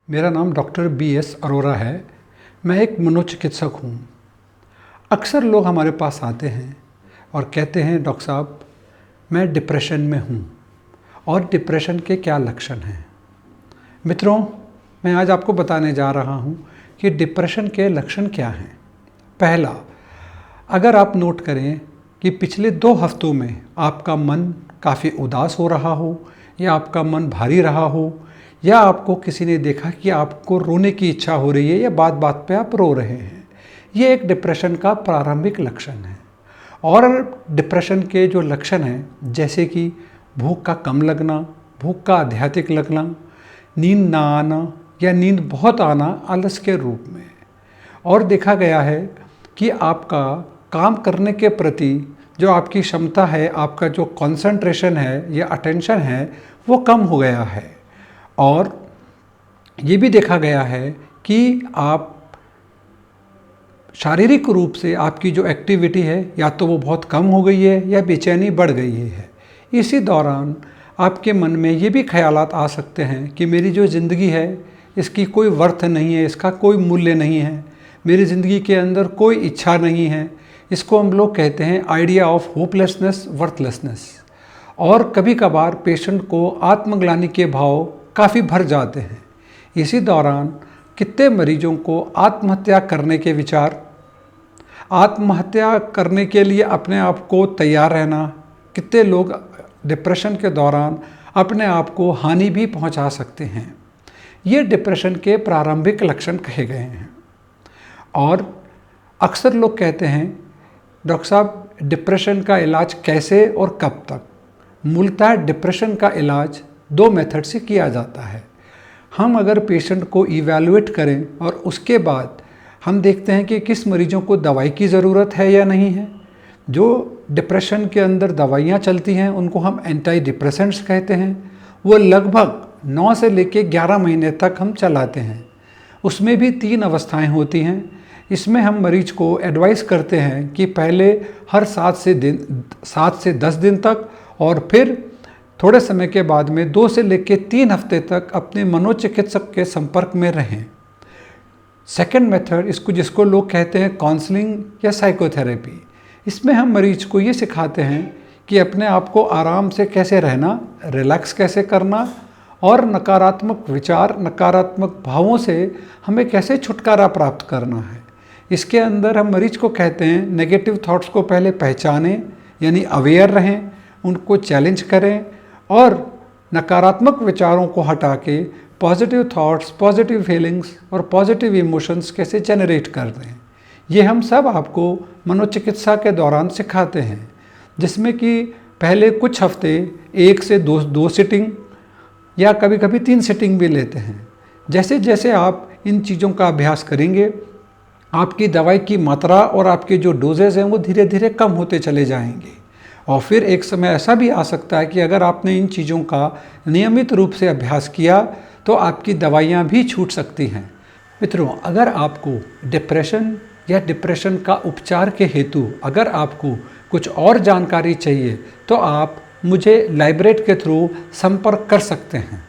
मेरा नाम doctor BS. Arora है। मैं एक मनोचिकित्सक हूँ। अक्सर लोग हमारे पास आते हैं और कहते हैं, डॉक्टर साहब मैं डिप्रेशन में हूँ और डिप्रेशन के क्या लक्षण हैं। मित्रों, मैं आज आपको बताने जा रहा हूँ कि डिप्रेशन के लक्षण क्या हैं। पहला, अगर आप नोट करें कि पिछले 2 हफ्तों में आपका मन काफ़ी उदास हो रहा हो या आपका मन भारी रहा हो या आपको किसी ने देखा कि आपको रोने की इच्छा हो रही है या बात बात पे आप रो रहे हैं, ये एक डिप्रेशन का प्रारंभिक लक्षण है। और डिप्रेशन के जो लक्षण हैं, जैसे कि भूख का कम लगना, भूख का अत्यधिक लगना, नींद ना आना या नींद बहुत आना आलस के रूप में। और देखा गया है कि आपका काम करने के प्रति जो आपकी क्षमता है, आपका जो कंसंट्रेशन है या अटेंशन है, वो कम हो गया है। और ये भी देखा गया है कि आप शारीरिक रूप से आपकी जो एक्टिविटी है या तो वो बहुत कम हो गई है या बेचैनी बढ़ गई है। इसी दौरान आपके मन में ये भी ख्यालात आ सकते हैं कि मेरी जो ज़िंदगी है इसकी कोई वर्थ नहीं है, इसका कोई मूल्य नहीं है, मेरी ज़िंदगी के अंदर कोई इच्छा नहीं है। इसको हम लोग कहते हैं आइडिया ऑफ होपलेसनेस, वर्थलेसनेस। और कभी कभार पेशेंट को आत्मग्लानि के भाव काफ़ी भर जाते हैं। इसी दौरान कितने मरीजों को आत्महत्या करने के विचार, आत्महत्या करने के लिए अपने आप को तैयार रहना, कितने लोग डिप्रेशन के दौरान अपने आप को हानि भी पहुंचा सकते हैं। ये डिप्रेशन के प्रारंभिक लक्षण कहे गए हैं। और अक्सर लोग कहते हैं, डॉक्टर साहब डिप्रेशन का इलाज कैसे और कब तक। मूलतः डिप्रेशन का इलाज 2 मेथड से किया जाता है। हम अगर पेशेंट को इवैल्यूएट करें और उसके बाद हम देखते हैं कि किस मरीजों को दवाई की ज़रूरत है या नहीं है। जो डिप्रेशन के अंदर दवाइयाँ चलती हैं उनको हम एंटी डिप्रेसेंट्स कहते हैं। वो लगभग 9 से लेकर 11 महीने तक हम चलाते हैं। उसमें भी 3 अवस्थाएं होती हैं। इसमें हम मरीज को एडवाइस करते हैं कि पहले हर 7 से 10 दिन तक और फिर थोड़े समय के बाद में 2 से लेकर 3 हफ्ते तक अपने मनोचिकित्सक के संपर्क में रहें। सेकंड मेथड, जिसको लोग कहते हैं काउंसलिंग या साइकोथेरेपी। इसमें हम मरीज को ये सिखाते हैं कि अपने आप को आराम से कैसे रहना, रिलैक्स कैसे करना और नकारात्मक विचार, नकारात्मक भावों से हमें कैसे छुटकारा प्राप्त करना है। इसके अंदर हम मरीज को कहते हैं नेगेटिव थॉट्स को पहले पहचानें, यानी अवेयर रहें, उनको चैलेंज करें और नकारात्मक विचारों को हटा के पॉजिटिव थॉट्स, पॉजिटिव फीलिंग्स और पॉजिटिव इमोशंस कैसे जनरेट कर दें। ये हम सब आपको मनोचिकित्सा के दौरान सिखाते हैं, जिसमें कि पहले कुछ हफ्ते 1 से 2 सिटिंग या कभी कभी 3 सिटिंग भी लेते हैं। जैसे जैसे आप इन चीज़ों का अभ्यास करेंगे, आपकी दवाई की मात्रा और आपके जो डोजेज़ हैं वो धीरे धीरे कम होते चले जाएंगे। और फिर एक समय ऐसा भी आ सकता है कि अगर आपने इन चीज़ों का नियमित रूप से अभ्यास किया तो आपकी दवाइयाँ भी छूट सकती हैं। मित्रों, अगर आपको डिप्रेशन या डिप्रेशन का उपचार के हेतु अगर आपको कुछ और जानकारी चाहिए तो आप मुझे लाइब्रेट के थ्रू संपर्क कर सकते हैं।